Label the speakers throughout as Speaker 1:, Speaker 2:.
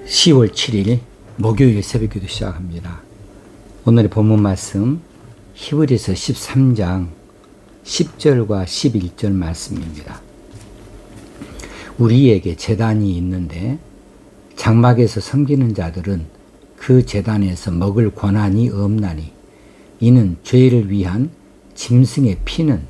Speaker 1: 10월 7일 목요일 새벽기도 시작합니다. 오늘의 본문 말씀 히브리서 13장 10절과 11절 말씀입니다. 우리에게 제단이 있는데 장막에서 섬기는 자들은 그 제단에서 먹을 권한이 없나니 이는 죄를 위한 짐승의 피는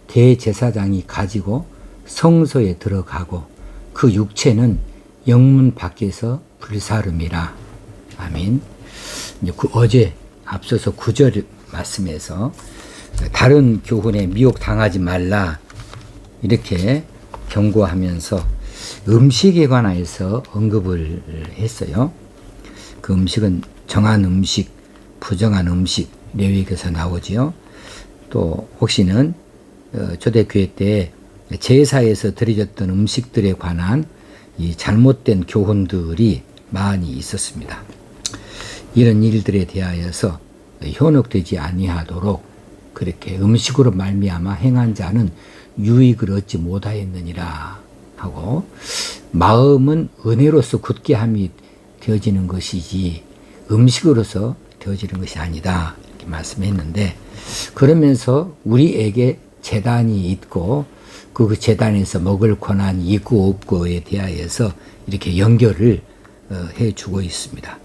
Speaker 1: 대제사장이 가지고 성소에 들어가고 그 육체는 영문 밖에서 불사름이라. 아멘. 어제 앞서서 9절 말씀에서 다른 교훈에 미혹당하지 말라 이렇게 경고하면서 음식에 관하여서 언급을 했어요. 그 음식은 정한 음식, 부정한 음식 레위기에서 나오지요. 또 혹시는 초대교회 때 제사에서 드려졌던 음식들에 관한 이 잘못된 교훈들이 많이 있었습니다. 이런 일들에 대하여서 현혹되지 아니하도록 그렇게 음식으로 말미암아 행한 자는 유익을 얻지 못하였느니라 하고, 마음은 은혜로서 굳게 함이 되어지는 것이지 음식으로서 되어지는 것이 아니다 이렇게 말씀했는데, 그러면서 우리에게 제단이 있고 그 제단에서 먹을 권한이 있고 없고에 대하여서 이렇게 연결을 해주고 있습니다.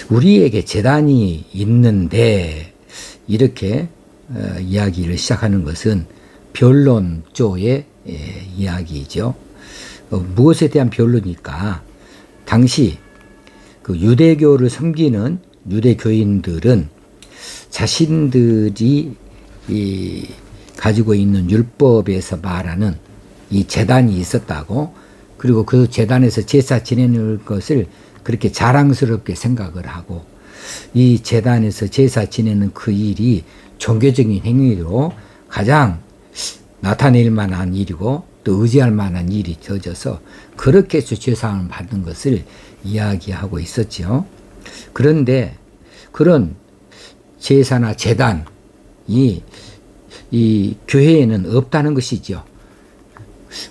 Speaker 1: 우리에게 제단이 있는데 이렇게 이야기를 시작하는 것은 변론조의 이야기죠. 무엇에 대한 변론일까? 당시 그 유대교를 섬기는 유대교인들은 자신들이 가지고 있는 율법에서 말하는 이 제단이 있었다고, 그리고 그 제단에서 제사 지내는 것을 그렇게 자랑스럽게 생각을 하고, 이 제단에서 제사 지내는 그 일이 종교적인 행위로 가장 나타낼 만한 일이고 또 의지할 만한 일이 되어져서 그렇게 해서 죄사함을 받는 것을 이야기하고 있었죠. 그런데 그런 제사나 제단이 이 교회에는 없다는 것이죠.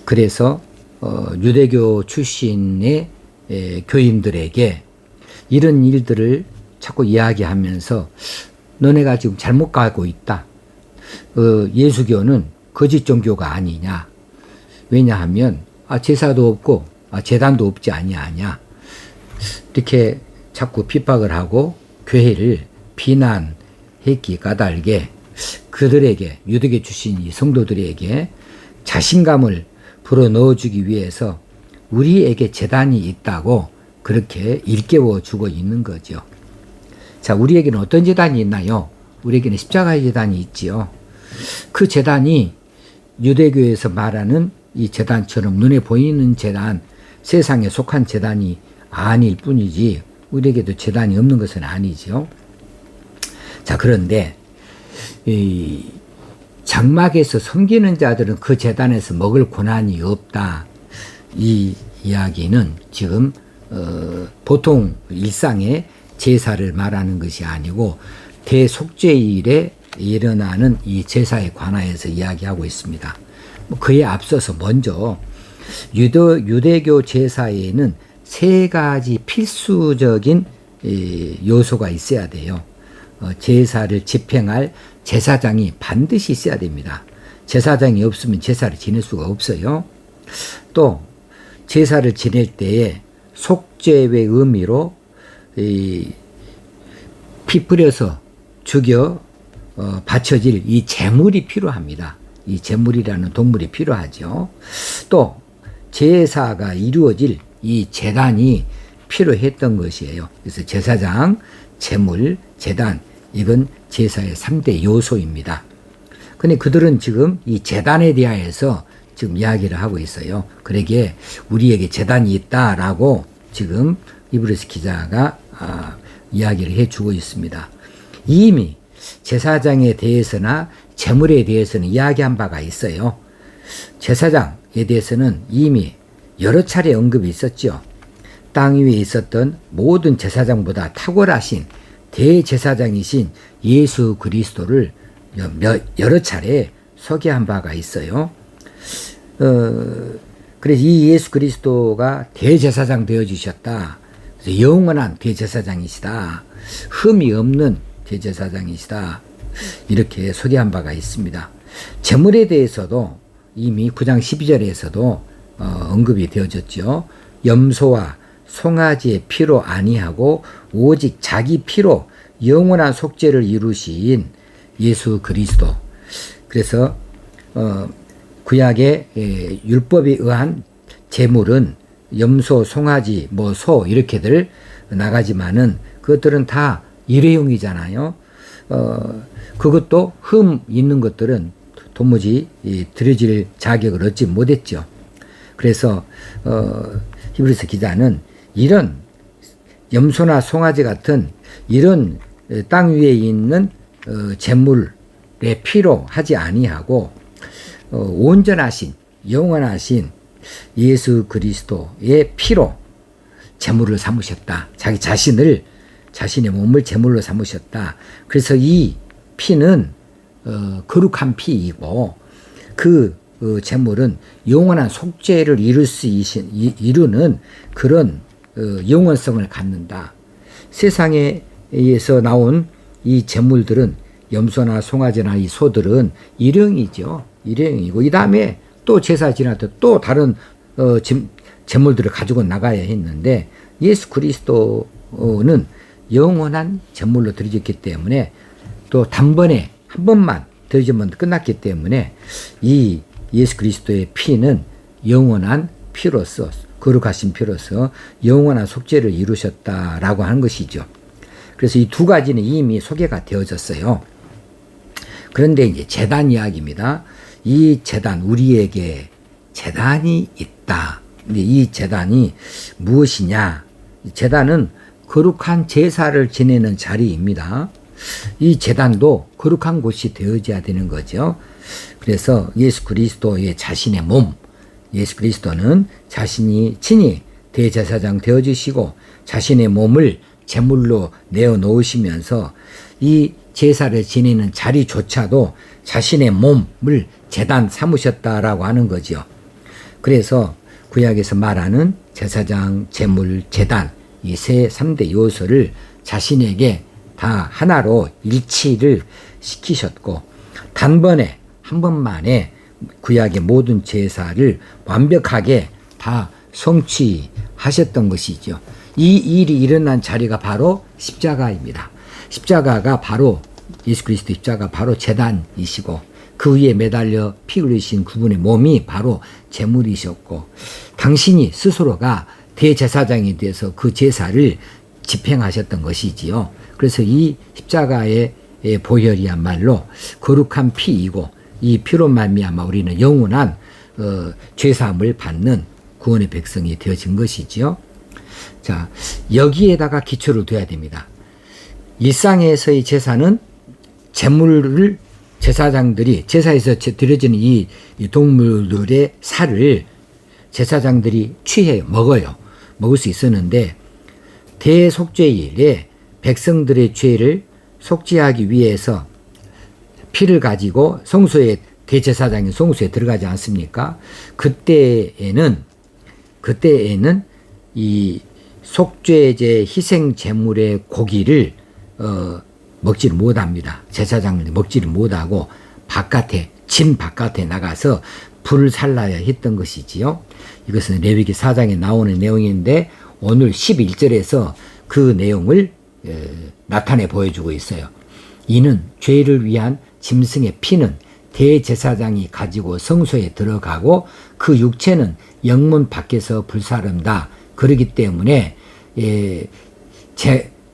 Speaker 1: 그래서 유대교 출신의 교인들에게 이런 일들을 자꾸 이야기하면서 너네가 지금 잘못 가고 있다. 예수교는 거짓 종교가 아니냐. 왜냐하면 제사도 없고 제단도 없지 아니하냐. 이렇게 자꾸 핍박을 하고 교회를 비난했기 까닭에 그들에게, 유대교 출신 이 성도들에게 자신감을 불어넣어주기 위해서 우리에게 제단이 있다고 그렇게 일깨워 주고 있는 거죠. 자, 우리에게는 어떤 제단이 있나요? 우리에게는 십자가의 제단이 있지요. 그 제단이 유대교에서 말하는 이 제단처럼 눈에 보이는 제단, 세상에 속한 제단이 아닐 뿐이지 우리에게도 제단이 없는 것은 아니죠. 자, 그런데 이 장막에서 섬기는 자들은 그 제단에서 먹을 권한이 없다. 이 이야기는 지금 보통 일상의 제사를 말하는 것이 아니고 대속죄일에 일어나는 이 제사에 관하여서 이야기하고 있습니다. 그에 앞서서 먼저 유대교 제사에는 세 가지 필수적인 요소가 있어야 돼요. 제사를 집행할 제사장이 반드시 있어야 됩니다. 제사장이 없으면 제사를 지낼 수가 없어요. 또 제사를 지낼 때에 속죄의 의미로 피 뿌려서 죽여 바쳐질 이 제물이 필요합니다. 이 제물이라는 동물이 필요하죠. 또 제사가 이루어질 이 제단이 필요했던 것이에요. 그래서 제사장, 제물, 제단, 이건 제사의 3대 요소입니다. 근데 그들은 지금 이 제단에 대하여서 지금 이야기를 하고 있어요. 그러기에 우리에게 제단이 있다라고 지금 히브리서 기자가 이야기를 해주고 있습니다. 이미 제사장에 대해서나 제물에 대해서는 이야기한 바가 있어요. 제사장에 대해서는 이미 여러 차례 언급이 있었죠. 땅 위에 있었던 모든 제사장보다 탁월하신 대제사장이신 예수 그리스도를 여러 차례 소개한 바가 있어요. 그래서 이 예수 그리스도가 대제사장 되어주셨다. 영원한 대제사장이시다. 흠이 없는 대제사장이시다. 이렇게 소개한 바가 있습니다. 제물에 대해서도 이미 9장 12절에서도 언급이 되어졌죠. 염소와 송아지의 피로 아니하고 오직 자기 피로 영원한 속죄를 이루신 예수 그리스도. 그래서 구약의 율법에 의한 제물은 염소, 송아지, 소 이렇게들 나가지만은 그것들은 다 일회용이잖아요. 그것도 흠 있는 것들은 도무지 드려질 자격을 얻지 못했죠. 그래서 히브리서 기자는 이런 염소나 송아지 같은 이런 땅 위에 있는 제물의 피로 하지 아니하고 온전하신 영원하신 예수 그리스도의 피로 제물을 삼으셨다. 자기 자신의 몸을 제물로 삼으셨다. 그래서 이 피는 거룩한 피이고 그 제물은 영원한 속죄를 이루는 그런 영원성을 갖는다. 세상에서 나온 이 제물들은 염소나 송아지나 이 소들은 일용이죠. 일용이고 이 다음에 또 제사 지날 때 또 다른 제물들을 가지고 나가야 했는데 예수 그리스도는 영원한 제물로 드려졌기 때문에 또 단번에 한 번만 드려지면 끝났기 때문에 이 예수 그리스도의 피는 영원한 피로서 거룩하신 피로서 영원한 속죄를 이루셨다라고 하는 것이죠. 그래서 이 두 가지는 이미 소개가 되어졌어요. 그런데 이제 제단 이야기입니다. 이 제단, 우리에게 제단이 있다. 근데 이 제단이 무엇이냐? 제단은 거룩한 제사를 지내는 자리입니다. 이 제단도 거룩한 곳이 되어져야 되는 거죠. 그래서 예수 그리스도의 자신의 몸, 예수 그리스도는 자신이 친히 대제사장 되어주시고 자신의 몸을 제물로 내어놓으시면서 이 제사를 지내는 자리조차도 자신의 몸을 제단 삼으셨다라고 하는 거죠. 그래서 구약에서 말하는 제사장, 제물, 제단 이 3대 요소를 자신에게 다 하나로 일치를 시키셨고 단번에 한 번만에 구약의 모든 제사를 완벽하게 다 성취하셨던 것이죠. 이 일이 일어난 자리가 바로 십자가입니다. 십자가가 바로 예수 그리스도 십자가 바로 제단이시고 그 위에 매달려 피 흘리신 그분의 몸이 바로 제물이셨고 당신이 스스로가 대제사장이 돼서 그 제사를 집행하셨던 것이지요. 그래서 이 십자가의 보혈이야말로 거룩한 피이고 이 피로 말미암아 우리는 영원한 죄사함을 받는 구원의 백성이 되어진 것이지요. 자, 여기에다가 기초를 둬야 됩니다. 일상에서의 제사는 제물을 제사장들이 제사에서 드려지는 이 동물들의 살을 제사장들이 취해 먹어요. 먹을 수 있었는데 대속죄일에 백성들의 죄를 속죄하기 위해서 피를 가지고 성소에 대제사장이 성소에 들어가지 않습니까? 그때에는 이 속죄제 희생 제물의 고기를 먹지를 못합니다. 제사장들이 먹지를 못하고 진 바깥에 나가서 불을 살라야 했던 것이지요. 이것은 레위기 4장에 나오는 내용인데 오늘 11절에서 그 내용을 나타내 보여주고 있어요. 이는 죄를 위한 짐승의 피는 대제사장이 가지고 성소에 들어가고 그 육체는 영문 밖에서 불사른다. 그렇기 때문에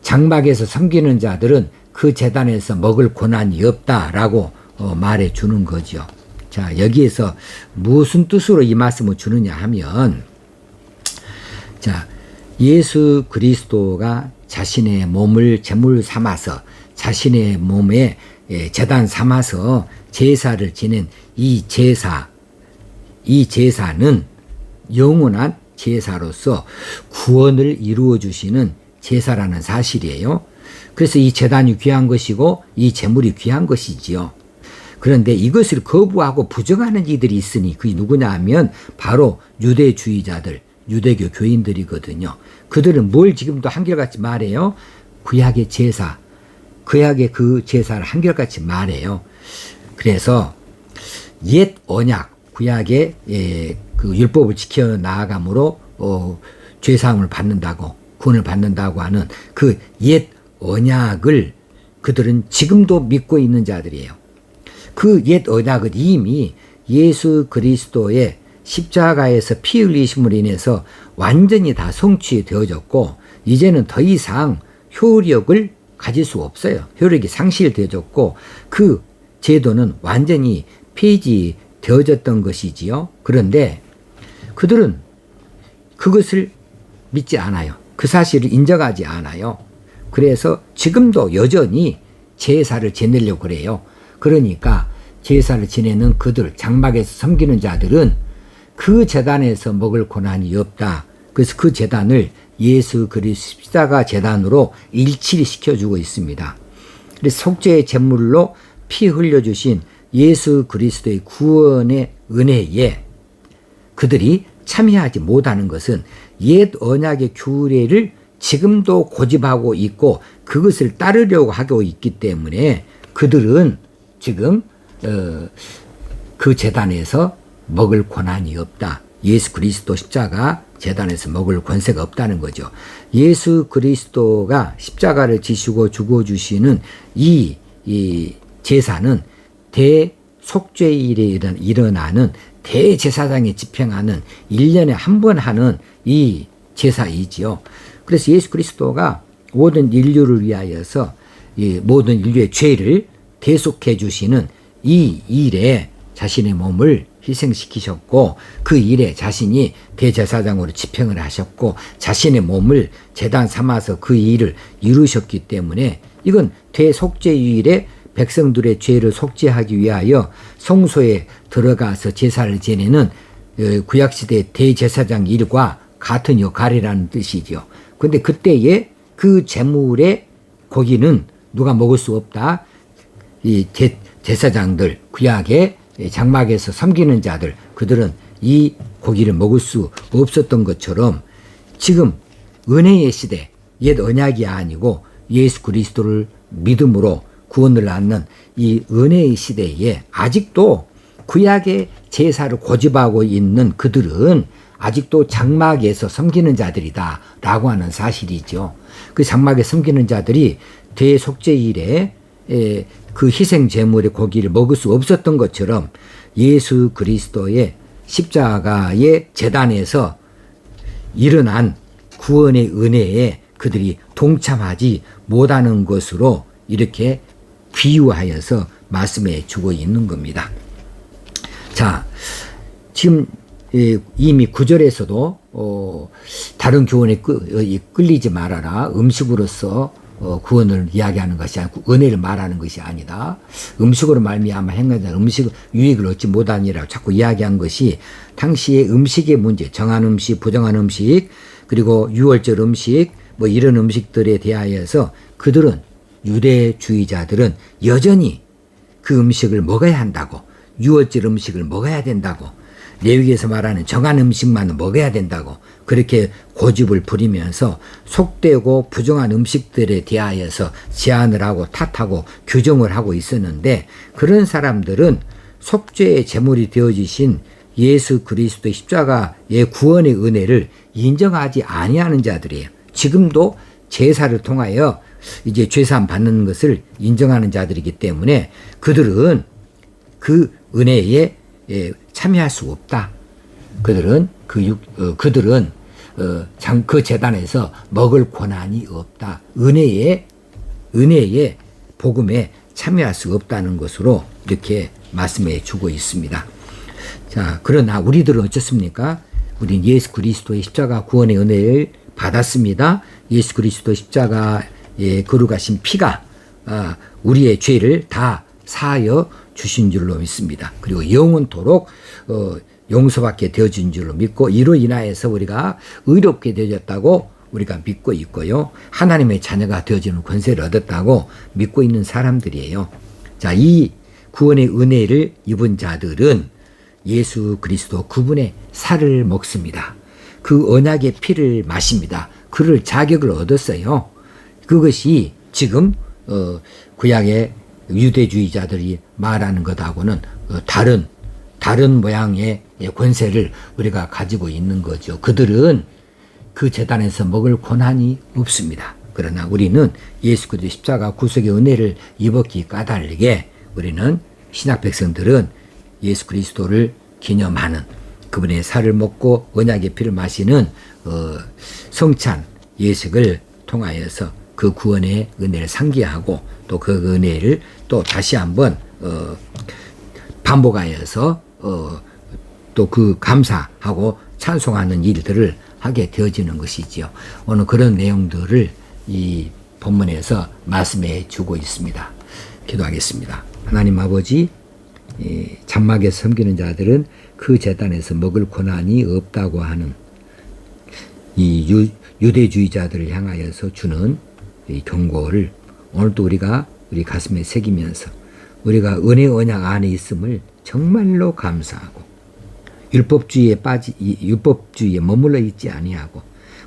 Speaker 1: 장막에서 섬기는 자들은 그 제단에서 먹을 권한이 없다라고 말해 주는 거죠. 자, 여기에서 무슨 뜻으로 이 말씀을 주느냐 하면 자, 예수 그리스도가 자신의 몸을 제물 삼아서 자신의 몸에 제단 삼아서 제사를 지낸 이 제사는 영원한 제사로서 구원을 이루어 주시는 제사라는 사실이에요. 그래서 이 제단이 귀한 것이고 이 제물이 귀한 것이지요. 그런데 이것을 거부하고 부정하는 이들이 있으니 그게 누구냐 하면 바로 유대주의자들, 유대교 교인들이거든요. 그들은 뭘 지금도 한결같이 말해요? 구약의 제사, 구약의 그 제사를 한결같이 말해요. 그래서 옛 언약, 구약의 그 율법을 지켜 나아감으로 죄사함을 받는다고, 구원을 받는다고 하는 그 옛 언약을 그들은 지금도 믿고 있는 자들이에요. 그 옛 언약은 이미 예수 그리스도의 십자가에서 피 흘리심으로 인해서 완전히 다 성취되어졌고, 이제는 더 이상 효력을 가질 수 없어요. 효력이 상실되어졌고, 그 제도는 완전히 폐지되어졌던 것이지요. 그런데 그들은 그것을 믿지 않아요. 그 사실을 인정하지 않아요. 그래서 지금도 여전히 제사를 지내려고 그래요. 그러니까 제사를 지내는 그들, 장막에서 섬기는 자들은 그 제단에서 먹을 고난이 없다. 그래서 그 제단을 예수 그리스도 십자가 제단으로 일치를 시켜주고 있습니다. 그래서 속죄의 제물로 피 흘려주신 예수 그리스도의 구원의 은혜에 그들이 참여하지 못하는 것은 옛 언약의 규례를 지금도 고집하고 있고 그것을 따르려고 하고 있기 때문에 그들은 지금 그 제단에서 먹을 권한이 없다. 예수 그리스도 십자가 제단에서 먹을 권세가 없다는 거죠. 예수 그리스도가 십자가를 지시고 죽어주시는 이 제사는 대속죄일에 일어나는 대제사장이 집행하는 1년에 한 번 하는 이 제사이지요. 그래서 예수 그리스도가 모든 인류를 위하여서 이 모든 인류의 죄를 대속해 주시는 이 일에 자신의 몸을 희생시키셨고, 그 일에 자신이 대제사장으로 집행을 하셨고 자신의 몸을 제단 삼아서 그 일을 이루셨기 때문에 이건 대속죄일에 백성들의 죄를 속죄하기 위하여 성소에 들어가서 제사를 지내는 구약시대 대제사장 일과 같은 역할이라는 뜻이죠. 그런데 그때에 그 제물의 고기는 누가 먹을 수 없다. 이 제사장들, 구약의 장막에서 섬기는 자들, 그들은 이 고기를 먹을 수 없었던 것처럼 지금 은혜의 시대, 옛 언약이 아니고 예수 그리스도를 믿음으로 구원을 얻는 이 은혜의 시대에 아직도 구약의 제사를 고집하고 있는 그들은 아직도 장막에서 섬기는 자들이다 라고 하는 사실이죠. 그 장막에 섬기는 자들이 대속죄일에 그 희생 제물의 고기를 먹을 수 없었던 것처럼 예수 그리스도의 십자가의 제단에서 일어난 구원의 은혜에 그들이 동참하지 못하는 것으로 이렇게 비유하여서 말씀해 주고 있는 겁니다. 자, 지금 이미 9절에서도 다른 교훈에 끌리지 말아라. 음식으로서 구원을 이야기하는 것이 아니고 은혜를 말하는 것이 아니다. 음식으로 말미암아 행하자 음식 유익을 얻지 못하니라 자꾸 이야기한 것이 당시의 음식의 문제, 정한 음식, 부정한 음식, 그리고 유월절 음식, 뭐 이런 음식들에 대하여서 그들은 유대주의자들은 여전히 그 음식을 먹어야 한다고, 유월절 음식을 먹어야 된다고, 레위기에서 말하는 정한 음식만 먹어야 된다고 그렇게 고집을 부리면서 속되고 부정한 음식들에 대하여서 제한을 하고 탓하고 규정을 하고 있었는데, 그런 사람들은 속죄의 제물이 되어지신 예수 그리스도의 십자가의 구원의 은혜를 인정하지 아니하는 자들이에요. 지금도 제사를 통하여 이제 죄사함 받는 것을 인정하는 자들이기 때문에 그들은 그 은혜에 참여할 수 없다. 그들은 그 제단에서 먹을 권한이 없다. 은혜의 복음에 참여할 수 없다는 것으로 이렇게 말씀해 주고 있습니다. 자, 그러나 우리들은 어떻습니까? 우린 예수 그리스도의 십자가 구원의 은혜를 받았습니다. 예수 그리스도 십자가에 거룩하신 피가 우리의 죄를 다 사하여 주신 줄로 믿습니다. 그리고 영원토록 용서받게 되어진 줄로 믿고, 이로 인하여서 우리가 의롭게 되어졌다고 우리가 믿고 있고요. 하나님의 자녀가 되어지는 권세를 얻었다고 믿고 있는 사람들이에요. 자, 이 구원의 은혜를 입은 자들은 예수 그리스도 그분의 살을 먹습니다. 그 언약의 피를 마십니다. 그럴 자격을 얻었어요. 그것이 지금 구약의 유대주의자들이 말하는 것하고는 다른 모양의 권세를 우리가 가지고 있는 거죠. 그들은 그 제단에서 먹을 권한이 없습니다. 그러나 우리는 예수 그리스도 십자가 구속의 은혜를 입었기 까닭에 우리는 신약 백성들은 예수 그리스도를 기념하는 그분의 살을 먹고 언약의 피를 마시는 성찬 예식을 통하여서 그 구원의 은혜를 상기하고 또 그 은혜를 또 다시 한번 반복하여서 또 그 감사하고 찬송하는 일들을 하게 되어지는 것이지요. 오늘 그런 내용들을 이 본문에서 말씀해 주고 있습니다. 기도하겠습니다. 하나님 아버지, 장막에 섬기는 자들은 그 제단에서 먹을 권한이 없다고 하는 이 유대주의자들을 향하여서 주는 이 경고를 오늘도 우리가 우리 가슴에 새기면서 우리가 은혜 언약 안에 있음을 정말로 감사하고 율법주의에 머물러 있지 아니하고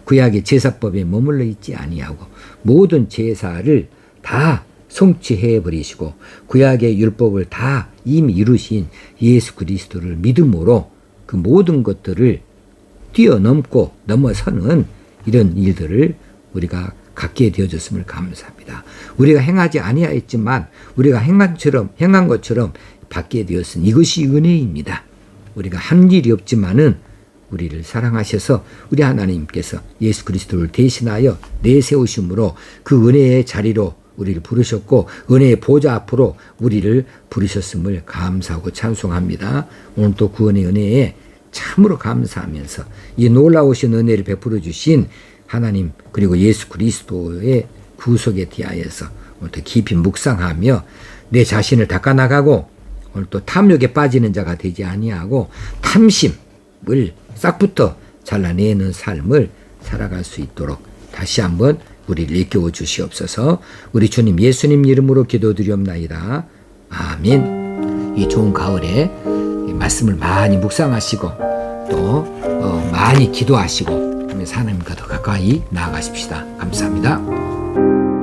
Speaker 1: 구약의 제사법에 머물러 있지 아니하고 모든 제사를 다 성취해 버리시고 구약의 율법을 다 이미 이루신 예수 그리스도를 믿음으로 그 모든 것들을 뛰어넘고 넘어서는 이런 일들을 우리가 갖게 되어졌음을 감사합니다. 우리가 행하지 아니하였지만 우리가 행한 것처럼 받게 되었으니 이것이 은혜입니다. 우리가 한 일이 없지만은 우리를 사랑하셔서 우리 하나님께서 예수 그리스도를 대신하여 내세우심으로 그 은혜의 자리로 우리를 부르셨고 은혜의 보좌 앞으로 우리를 부르셨음을 감사하고 찬송합니다. 오늘 또 그 은혜에 참으로 감사하면서 이 놀라우신 은혜를 베풀어 주신 하나님 그리고 예수 그리스도의 구속에 대하여서 오늘 또 깊이 묵상하며 내 자신을 닦아나가고 오늘 또 탐욕에 빠지는 자가 되지 아니하고 탐심을 싹부터 잘라내는 삶을 살아갈 수 있도록 다시 한번 우리를 일깨워 주시옵소서. 우리 주님 예수님 이름으로 기도드리옵나이다. 아멘. 이 좋은 가을에 말씀을 많이 묵상하시고 또 많이 기도하시고 하나님과 더 가까이 나아가십시다. 감사합니다.